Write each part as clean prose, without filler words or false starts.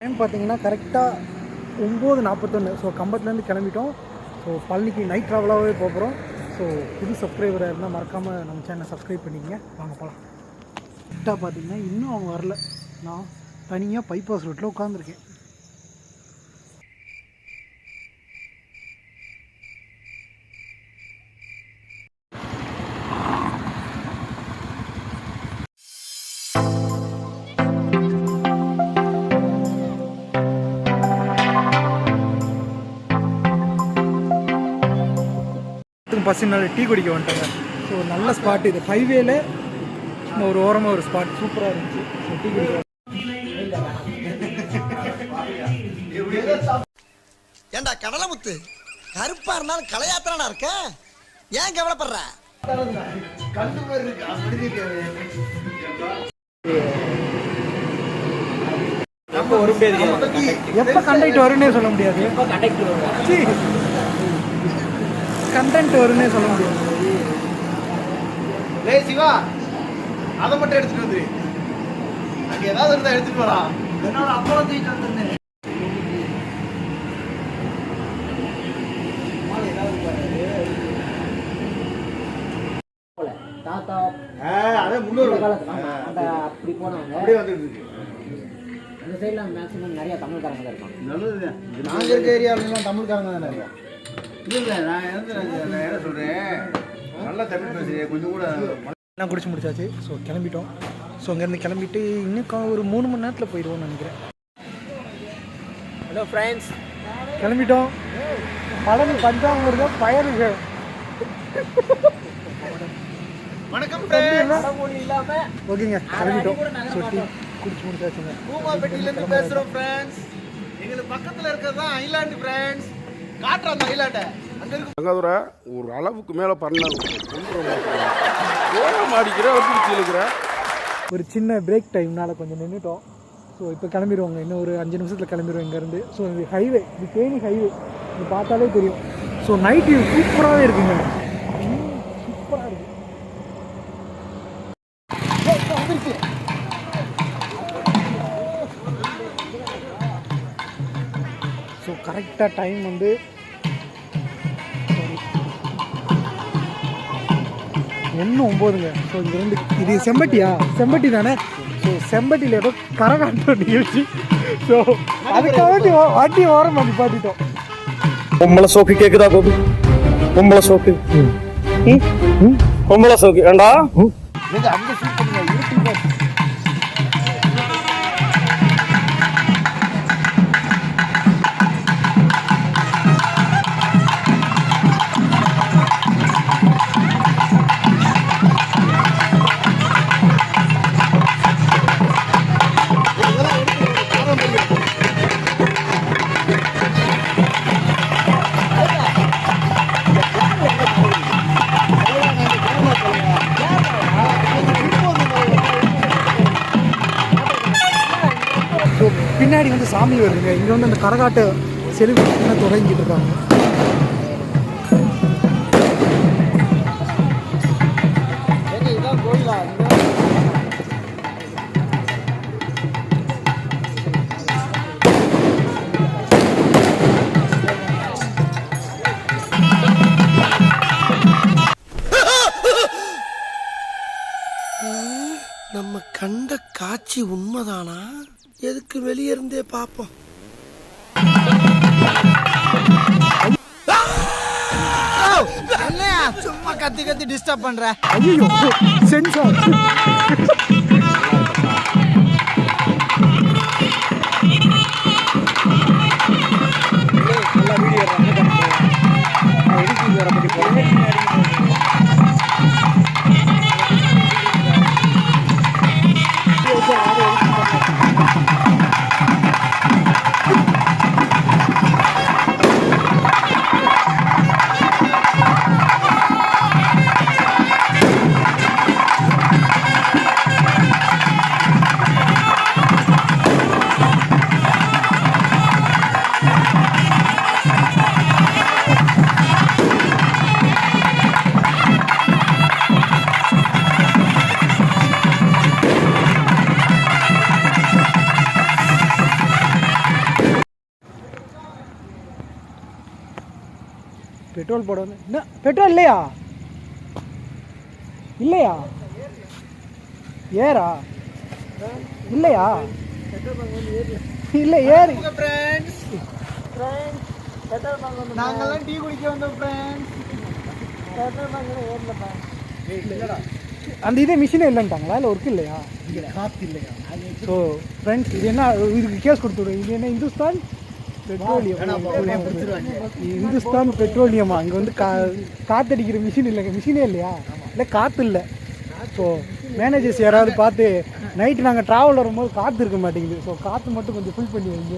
Time பார்த்தீங்கன்னா கரெக்டாக 9:41. So கம்பத்துலேருந்து கிளம்பிட்டோம். ஸோ பழனிக்கு நைட் ட்ராவலாகவே போகிறோம். ஸோ புது சப்ஸ்கிரைபராக இருந்தால் மறக்காமல் நம்ம சேனலை சப்ஸ்கிரைப் பண்ணிக்கங்க. வாங்க போகலாம். கரெக்டாக பார்த்தீங்கன்னா இன்னும் அவங்க வரல. நான் தனியாக பைபாஸ் ரோட்டில் உட்காந்துருக்கேன். பசங்க டீ குடிக்க வந்துட்டாங்க. ஸோ நல்ல ஸ்பாட் இது. ஹைவேல ஒரு ஓரமாக ஒரு ஸ்பாட் சூப்பராக இருந்துச்சு. ஸோ டீ குடிக்க. ஏண்டா கடலமுத்து, கருப்பா இருந்தாலும் கலையாத்திரனா இருக்க, ஏன் கவலைப்படுற? எப்ப கண்டக்ட் வரும்னே சொல்ல முடியாது. கண்டென்ட் வரும்னே சொல்ல முடியாது. டேய் சிவா, அதை மட்டும் எடுத்துட்டு வந்துரு. அங்க ஏதாவது இருந்தா எடுத்துட்டு வரா. என்னோட அப்பா தூக்கிட்டு வந்திருந்தேன். தாத்தா அதே முன்னோர் அந்த அப்படி போனவங்க அப்படியே வந்துட்டு இருக்கு. அந்த சைடில் மேக்ஸிமம் நிறைய தமிழ்காரங்க தான் இருப்பாங்க. நல்லது. நாங்கள் இருக்க ஏரியாவிலாம் தமிழ்காரங்க தான் நிறையா. இல்லை நான் என்ன சொல்கிறேன், நல்லா தமிழ் பேசுகிறேன். கொஞ்சம் கூட எல்லாம் குடிச்சு முடிச்சாச்சு. ஸோ கிளம்பிட்டோம். ஸோ அங்கேருந்து கிளம்பிட்டு இன்னும் ஒரு 3 மணி நேரத்தில் போயிடுவோம்னு நினைக்கிறேன். ஹலோ ஃப்ரெண்ட்ஸ், கிளம்பிட்டோம். பழனி பஞ்சாமிர்த பயணிகள். வணக்கம் இல்லாமல் ஓகேங்க, கிளம்பிட்டோம். ஸோ டீ குடிச்சு முடிச்சாச்சுங்க. பூமாப்பேட்டிலேருந்து பேசுகிறோம் ஃப்ரெண்ட்ஸ். எங்களுக்கு பக்கத்தில் இருக்கிறது தான் ஐலாண்டு ஃப்ரெண்ட்ஸ். காட்டுறோம் அந்த ஐலாண்டை. அங்கே இருக்கு தங்காதுரை ஒரு அளவுக்கு மேலே பண்ணாங்க. மாடிக்கிற இருக்கிற ஒரு சின்ன பிரேக் டைம்னால கொஞ்சம் நின்றுட்டோம். ஸோ இப்போ கிளம்பிடுவாங்க. இன்னும் ஒரு 5 நிமிஷத்தில் கிளம்பிடுவோம் இங்கேருந்து. ஸோ இது ஹைவே, இது தேனி ஹைவே. இது பார்த்தாலே தெரியும். ஸோ நைட் வியூ சூப்பராகவே இருக்குங்க. சூப்பராக இருக்கு. ஸோ கரெக்டாக டைம் வந்து 1:09ங்க. ஸோ இங்கேருந்து இது செம்பட்டியா? செம்பட்டி தானே. ஸோ செம்பட்டியில் ஏதோ கரகாட்டம் நிகழ்ச்சி. ஸோ அதுக்காக வண்டி ஓரம் பண்ணி பார்த்துட்டோம். பொம்பளை சோக்கு கேக்குதா கோபி? பொம்பளை சோக்கு பொம்பளை சோக்கு ஏண்டா அங்கே ஷூட் பண்ணுங்க. யூடியூப் பின்னாடி வந்து சாமி வருதுங்க. இங்கே வந்து அந்த கரகாட்ட செலிவு தொடங்கிட்டு இருக்காங்க. இதான் கோயிலா? நம்ம கண்ட காட்சி உண்மைதானா? எதுக்கு வெளியே இருந்தே பார்ப்போம். என்னையா சும்மா கத்தி கத்தி டிஸ்டர்ப் பண்ற? ஐயோ சென்சார். பெட்ரோல் போட வந்து என்ன பெட்ரோல் இல்லையா இல்லையா ஏரா இல்லையா இல்லை ஏறு நாங்கெல்லாம் டீ குடிக்க வந்தோம் ஃப்ரெண்ட்ஸ். அந்த இதே மிஷினே இல்லைன்ட்டாங்களா இல்லை ஒர்க் இல்லையா காற்று இல்லையா? ஸோ ஃப்ரெண்ட்ஸ் இது என்ன இதுக்கு கேஸ் கொடுத்துடுவோம். இது என்ன இந்துஸ்தான் பெட்ரோலியம் இந்துஸ்தான் பெட்ரோலியமா அங்கே வந்து காற்றடிக்கிற மிஷின் இல்லைங்க மிஷினே இல்லையா இல்லை காற்று இல்லை. ஸோ மேனேஜர்ஸ் யாராவது பார்த்து நைட்டு நாங்கள் ட்ராவல் வரும்போது காற்று இருக்க மாட்டேங்குது. ஸோ காற்று மட்டும் கொஞ்சம் ஃபில் பண்ணி வைங்க.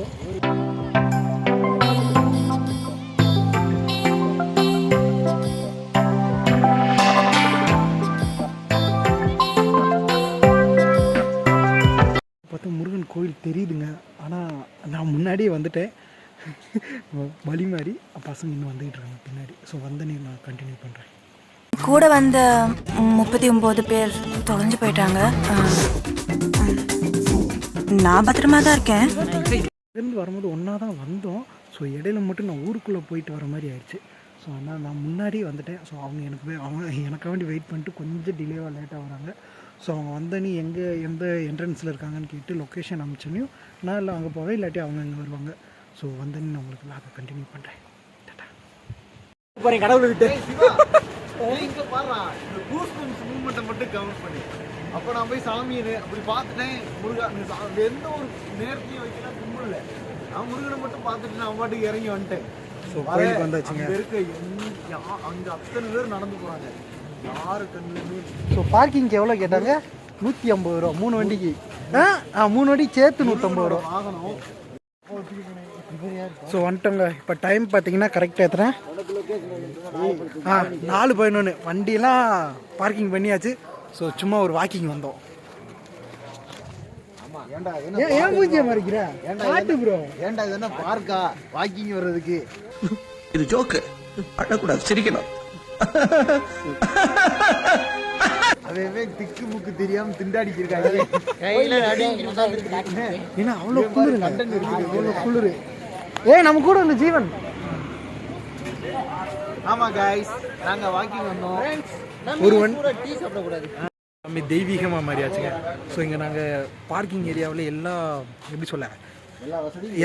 பார்த்தா முருகன் கோயில் தெரியுதுங்க. ஆனால் நான் முன்னாடியே வந்துட்டேன் வழி மாதிரி பசங்க இன்னும் வந்துக்கிட்டு இருக்காங்க பின்னாடி. ஸோ வந்தனே நான் கண்டினியூ பண்ணுறேன். கூட வந்த 39 பேர் தொலைஞ்சு போயிட்டாங்க. நான் பத்திரமா தான் இருக்கேன். இருந்து வரும்போது ஒன்றா தான் வந்தோம். ஸோ இடையில மட்டும் நான் ஊருக்குள்ளே போயிட்டு வர மாதிரி ஆயிடுச்சு. ஸோ ஆனால் நான் முன்னாடியே வந்துட்டேன். ஸோ அவங்க எனக்காண்டி வெயிட் பண்ணிட்டு கொஞ்சம் டிலேவாக லேட்டாக வராங்க. ஸோ அவங்க வந்தனி எந்த என்ட்ரன்ஸில் இருக்காங்கன்னு கேட்டு லொக்கேஷன் அனுப்பிச்சோன்னையும் நான் இல்லை அங்கே போவேன், இல்லாட்டி அவங்க இங்கே வருவாங்க. ஸோ வந்தனி நான் உங்களுக்கு அதை கண்டினியூ பண்ணுறேன். போகிறேன் கடவுளை விட்டு. இங்க பாருடா, இந்த கூஸ்பம்ஸ் மூவ்மெண்ட்டை மட்டும் கவர் பண்ணி அப்போ நான் போய் சாமியை அப்படி பார்த்துட்டேன். முருகன் எந்த ஒரு நேரத்தையும் வைக்கல கும்பிடல. நான் முருகனை மட்டும் பார்த்துட்டு நான் பாட்டுக்கு இறங்கி வந்துட்டேன். ஸோ கோயிலுக்கு வந்தாச்சுங்க. அங்கே அத்தனை பேர் நடந்து போகிறாங்க. யாரு கண்ணுமே. ஸோ பார்க்கிங்க்கு எவ்வளோ கேட்டாங்க? 150 ரூபா 3 வண்டிக்கு. 3 வண்டிக்கு சேர்த்து 150 ரூபா வாகனம். ஸோ வந்துட்டோங்க. இப்போ டைம் பார்த்தீங்கன்னா கரெக்டாக எத்தனை 4:11. வண்டியெல்லாம் பார்க்கிங் பண்ணியாச்சு. ஸோ சும்மா ஒரு வாக்கிங் வந்தோம். ஏன்டா ஏன் பூஜ்ஜிய மறைக்கிற காட்டு ப்ரோ? ஏன்டா இது என்ன பார்க்கா வாக்கிங் வர்றதுக்கு? இது ஜோக்கு, அழக்கூடாது, சிரிக்கணும். அதே திக்கு முக்கு தெரியாம திண்டாடிக்கிருக்காங்க. ஏன்னா அவ்வளோ குளிருங்க, அவ்வளோ குளிரு. நம்ம கூட இந்த ஜீவன். ஆமா கைஸ், நாங்க வாக்கிங் வந்தோம். ஒருவன் டீ சாப்பிடக்கூடாது. நம்ம தெய்வீகமாக மாறியாச்சுங்க. ஸோ இங்கே நாங்கள் பார்க்கிங் ஏரியாவில் எப்படி சொல்ல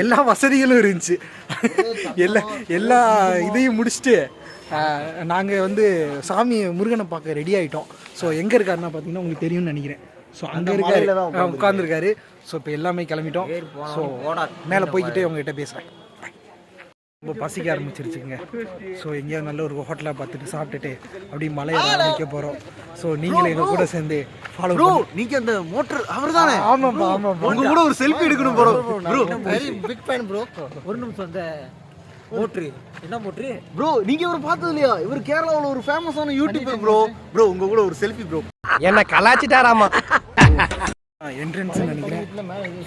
எல்லா வசதிகளும் இருந்துச்சு. எல்லா இதையும் முடிச்சுட்டு நாங்கள் வந்து சாமி முருகனை பார்க்க ரெடி ஆகிட்டோம். ஸோ எங்கே இருக்காருன்னா பார்த்தீங்கன்னா உங்களுக்கு தெரியும்னு நினைக்கிறேன். ஸோ அங்கே இருக்காரு, உட்காந்துருக்காரு. ஸோ இப்போ எல்லாமே கிளம்பிட்டோம். ஸோ மேலே போய்கிட்டே உங்ககிட்ட பேசுகிறேன். ரொம்ப பசிக்க ஆரம்பிச்சிருச்சுங்க. ஸோ எங்கேயாவது நல்ல ஒரு ஹோட்டலாக பார்த்துட்டு சாப்பிட்டுட்டு அப்படி மலையை ஆரம்பிக்க போகிறோம். ஸோ நீங்களும் எங்கள் கூட சேர்ந்து ஃபாலோ ப்ரோ. நீங்க அந்த மோட்டர் அவர் தானே? ஆமாப்பா ஆமாப்பா. உங்க கூட ஒரு செல்ஃபி எடுக்கணும் bro. Very big fan bro. ஒரு நிமிஷம் அந்த மோட்ரு என்ன மோட்ரு ப்ரோ? நீங்க இவரை பார்த்தது இல்லையா? இவர் கேரளாவில் ஒரு ஃபேமஸான யூடியூபர் ப்ரோ. ப்ரோ உங்க கூட ஒரு செல்ஃபி ப்ரோ. என்ன கலாச்சிட்டாராமா? என்ட்ரன்ஸ் நினைக்கிறேன்.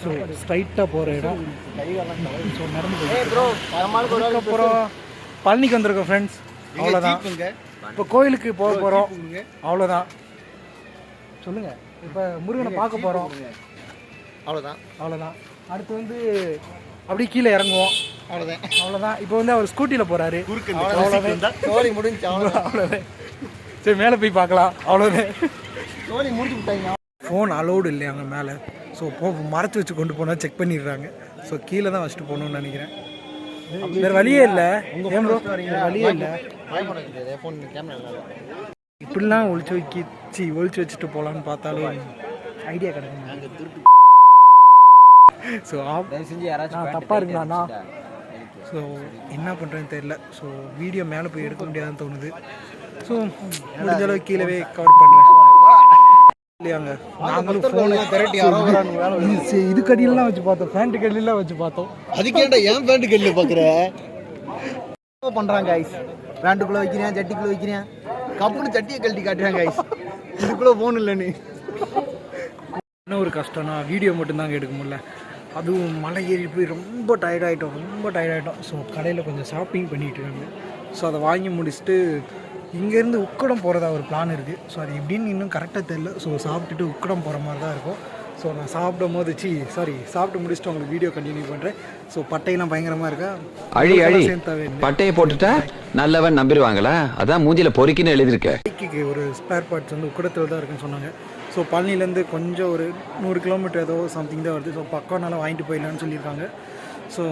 ஸோ ஸ்ட்ரைட்டாக போகிற இடம். ஸோ நடந்து அதுக்கப்புறம் பழனிக்கு வந்திருக்கோம் ஃப்ரெண்ட்ஸ். அவ்வளோதான். இப்போ கோயிலுக்கு போக போகிறோம். அவ்வளோதான். சொல்லுங்கள். இப்போ முருகனை பார்க்க போகிறோம். அவ்வளோதான். அடுத்து வந்து அப்படியே கீழே இறங்குவோம். அவ்வளோதான். இப்போ வந்து அவர் ஸ்கூட்டியில் போகிறாரு. அவ்வளோதான். சரி மேலே போய் பார்க்கலாம். அவ்வளோதான். ஃபோன் அலோடு இல்லை அங்கே மேலே. ஸோ மறைச்சி வச்சு கொண்டு போனால் செக் பண்ணிடுறாங்க. ஸோ கீழே தான் வச்சுட்டு போகணுன்னு நினைக்கிறேன். வேறு வழியே இல்லை. ஏன் ப்ரோ? வேறு வழியே இல்லை. இப்படிலாம் ஒழிச்சு வச்சுட்டு போகலான்னு பார்த்தாலும் ஐடியா கிடைக்குங்க. ஸோ நான் தப்பாக இருக்குண்ணா. ஸோ என்ன பண்ணுறேன்னு தெரியல. ஸோ வீடியோ மேலே போய் எடுக்க முடியாதுன்னு தோணுது. ஸோ முடிஞ்ச அளவுக்கு கீழே கவர் பண்ணுறேன். இல்லையாங்க நாங்களும் ஃபோனை இது கடியெல்லாம் வச்சு பார்த்தோம். பேண்ட் கடியெல்லாம் வச்சு பார்த்தோம். அதுக்கேண்டா ஏன் பேண்ட் கல்ல பார்க்குற பண்ணுறாங்க கைஸ். பேண்ட்டுக்குள்ளே வைக்கிறேன், சட்டிக்குள்ளே வைக்கிறேன், கப்புன்னு சட்டியை கழட்டி காட்டுறாங்க கைஸ். இதுக்குள்ளே ஃபோன் இல்லைன்னு. என்ன ஒரு கஷ்டம்னா வீடியோ மட்டும்தாங்க எடுக்க முடியல. அதுவும் மலை ஏறி போய் ரொம்ப டயர்டாகிட்டோம். ஸோ கடையில் கொஞ்சம் ஷாப்பிங் பண்ணிகிட்டு இருக்காங்க. ஸோ அதை வாங்கி முடிச்சுட்டு இங்கேருந்து உக்கடம் போகிறதா ஒரு பிளான் இருக்குது. ஸோ அது எப்படின்னு இன்னும் கரெக்டாக தெரியல. ஸோ சாப்பிட்டுட்டு உக்கடம் போகிற மாதிரி தான் இருக்கும். ஸோ நான் சாப்பிட்டு முடிச்சுட்டு உங்களுக்கு வீடியோ கண்டினியூ பண்ணுறேன். ஸோ பட்டையெல்லாம் பயங்கரமாக இருக்கா. அழி பட்டையை போட்டுட்டா நல்லவன் நம்பிடுவாங்களா? அதான் மூஞ்சில பொறிக்கின்னு எழுதியிருக்க. பைக்குக்கு ஒரு ஸ்பேர் பார்ட்ஸ் வந்து உக்கடத்தில் தான் இருக்குன்னு சொன்னாங்க. ஸோ பழனிலேருந்து கொஞ்சம் ஒரு 100 கிலோமீட்டர் ஏதோ சம்திங் தான் வருது. ஸோ பக்கம்னால வாங்கிட்டு போயிடலான்னு சொல்லியிருக்காங்க. ஸோ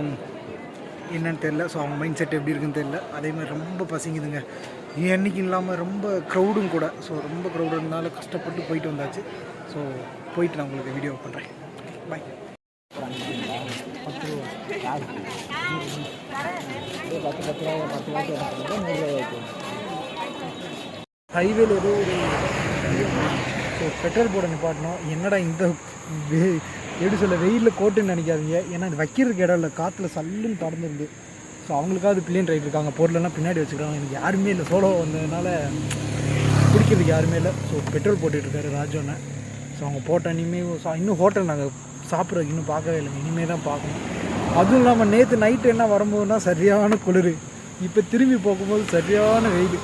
என்னன்னு தெரில. ஸோ அவங்க மைண்ட் செட் எப்படி இருக்குன்னு தெரில. அதே மாதிரி ரொம்ப பசிங்குதுங்க. என்னைக்கு இல்லாமல் ரொம்ப க்ரௌடும் கூட. ஸோ ரொம்ப க்ரௌடு இருந்தால கஷ்டப்பட்டு போயிட்டு வந்தாச்சு. ஸோ போயிட்டு நான் உங்களுக்கு வீடியோ பண்ணுறேன். பாய். ஹைவேல ஏதோ ஒரு ஸோ பெட்ரோல் போட நிப்பாட்டணும். என்னடா இந்த எப்படி சொல்ல வெயிலில் கோட்டுன்னு நினைக்காதீங்க. ஏன்னா இது வைக்கிறதுக்கு இடம் இல்லை. காற்றுல சல்லுன்னு பறந்துருந்து. ஸோ அவங்களுக்காவது பிள்ளைன் ரைட் இருக்காங்க. பொருளெல்லாம் பின்னாடி வச்சுக்கிறாங்க. எனக்கு யாருமே இல்லை. சோலோ வந்ததுனால பிடிக்கிறதுக்கு யாருமே இல்லை. ஸோ பெட்ரோல் போட்டுட்ருக்காரு ராஜோன்னு. ஸோ அவங்க போட்ட இனிமேல் இன்னும் ஹோட்டல் நாங்கள் சாப்பிட்றதுக்கு இன்னும் பார்க்கவே இல்லைங்க. இனிமேல் தான் பார்க்கணும். அதுவும் இல்லாமல் நேற்று நைட்டு என்ன வரும்போதுனா சரியான குளிர். இப்போ திரும்பி போகும்போது சரியான வெயில்.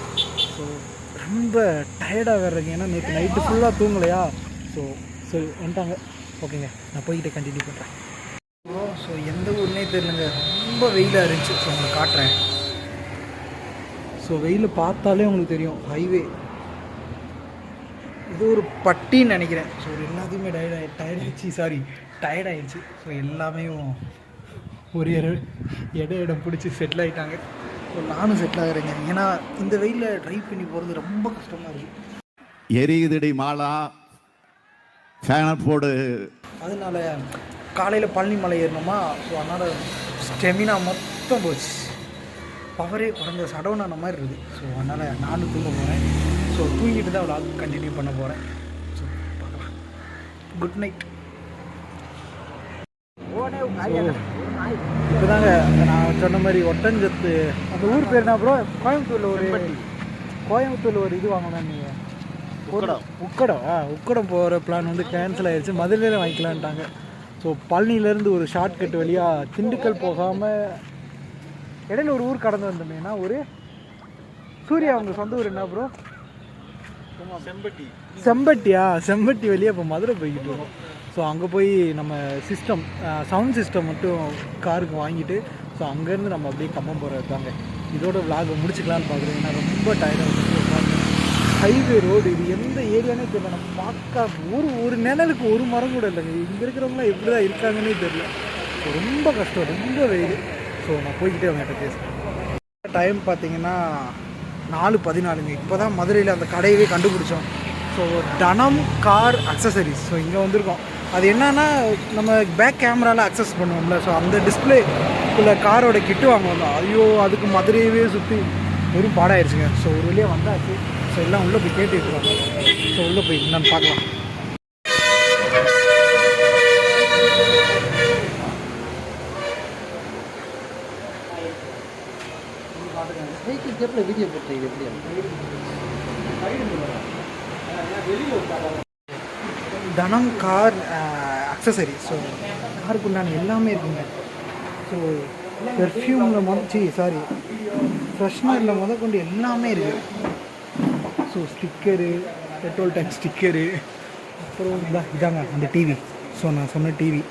ஸோ ரொம்ப டயர்டாக வேறுங்க. ஏன்னா நேற்று நைட்டு ஃபுல்லாக தூங்கலையா. ஸோ சரி வந்துட்டாங்க. ஓகேங்க, நான் போய்கிட்டே கண்டினியூ பண்ணுறேன். ஸோ எந்த ஊர்னே தெரியலங்க. ரொம்ப வெயிலாக இருந்துச்சு. ஸோ உங்களுக்கு காட்டுறேன். ஸோ வெயில் பார்த்தாலே உங்களுக்கு தெரியும். ஹைவே இது ஒரு பட்டின்னு நினைக்கிறேன். ஸோ எல்லாத்தையுமே டயர்டாகிடுச்சு. ஸோ எல்லாமே ஒரு இடம் பிடிச்சி செட்டில் ஆகிட்டாங்க. ஸோ நானும் செட்டில் ஆகிறேங்க. ஏன்னா இந்த வெயிலில் ட்ரைவ் பண்ணி போகிறது ரொம்ப கஷ்டமாக இருக்குது. எரியுதடி மாலா ஃபேனை போடு. அதனால காலையில் பழனி மலை ஏறணுமா. ஸோ அதனால் ஸ்டெமினா மொத்தம் போச்சு. பவரே குறைஞ்ச சடவுனான மாதிரி இருக்குது. ஸோ அதனால் நானும் தூங்க போகிறேன். ஸோ தூங்கிட்டு தான் விளாக் கண்டினியூ பண்ண போகிறேன். ஸோ பார்க்கலாம். Good night. இப்போ தாங்க நான் சொன்ன மாதிரி ஒட்டஞ்சத்து அந்த ஊர் பேர் என்ன ப்ரோ? கோயம்புத்தூரில் ஒரு இது வாங்கினேன். நீங்கள் உக்கடம் போகிற பிளான் வந்து கேன்சல் ஆகிடுச்சு. மதுரையில் வாங்கிக்கலான்ட்டாங்க. ஸோ பழனிலேருந்து ஒரு ஷார்ட்கட் வழியாக திண்டுக்கல் போகாமல் இடையில ஒரு ஊர் கடந்து வந்தோமேனா ஒரு சூர்யா. அவங்க சொந்த ஊர் என்ன ப்ரோ? செம்பட்டி வழியாக இப்போ மதுரை போய்கிட்டு இருக்கோம். ஸோ அங்கே போய் நம்ம சவுண்ட் சிஸ்டம் மட்டும் காருக்கு வாங்கிட்டு ஸோ அங்கேருந்து நம்ம அப்படியே கம்பம் போகிறது தாங்க. இதோட விளாகை முடிச்சுக்கலான்னு பார்க்குறேன். ஏன்னா ரொம்ப டயர்டாக இருக்குது. ஹைவே ரோடு இது எந்த ஏரியானே தெரியல. நம்ம பார்க்க ஒரு நிழலுக்கு ஒரு மரம் கூட இல்லைங்க. இங்கே இருக்கிறவங்களாம் எப்படி தான் இருக்காங்கன்னே தெரியல. ஸோ ரொம்ப கஷ்டம், ரொம்ப வெயில். ஸோ நான் போய்கிட்டே அவங்ககிட்ட பேசுகிறேன். டைம் பார்த்தீங்கன்னா 4:14. இப்போ தான் மதுரையில் அந்த கடையவே கண்டுபிடிச்சோம். ஸோ தனம் கார் அக்சசரிஸ். ஸோ இங்கே வந்திருக்கோம். அது என்னன்னா நம்ம பேக் கேமராவில் அக்சஸ் பண்ணுவோம்ல. ஸோ அந்த டிஸ்பிளேக்குள்ளே காரோட கிட்டு வாங்க வந்தோம். ஐயோ அதுக்கு மதுரையவே சுற்றி வெறும் பாடாயிருச்சுங்க. ஸோ ஒரு வழியாக வந்தாச்சு. ஸோ எல்லாம் உள்ளே போய் கேட்டுருக்காங்க. ஸோ உள்ளே போய் என்னன்னு பார்க்கலாம். வீடியோ போட்டு தனம் கார் அக்சசரி. ஸோ காருக்குண்டான எல்லாமே இருக்குங்க. ஸோ பெர்ஃப்யூமில் ஃப்ரெஷ்னரில் கொண்டு எல்லாமே இருக்குது. So sticker, petrol tank sticker, அப்புறம் இதாங்க அந்த டிவி. ஸோ நான் சொன்ன டிவி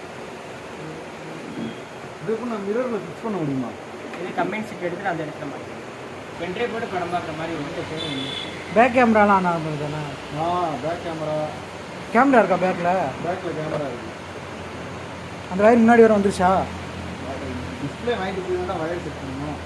இதுக்கு நான் மிரரில் ஃபிக்ஸ் பண்ண முடியுமா? இது கம்பெனி சீட் எடுத்துட்டு அந்த இடத்துல மாதிரி பென்ட்ரை போட்டு படம் பார்க்குற மாதிரி வந்து பேக் கேமராலாம் நான் தானே? பேக் கேமரா இருக்கா? பேக்கில் கேமரா இருக்குது. அந்த வயர் முன்னாடி வர வந்துருச்சா? டிஸ்பிளே வாங்கிட்டு போய் தான் வயர் செட் பண்ணணும்.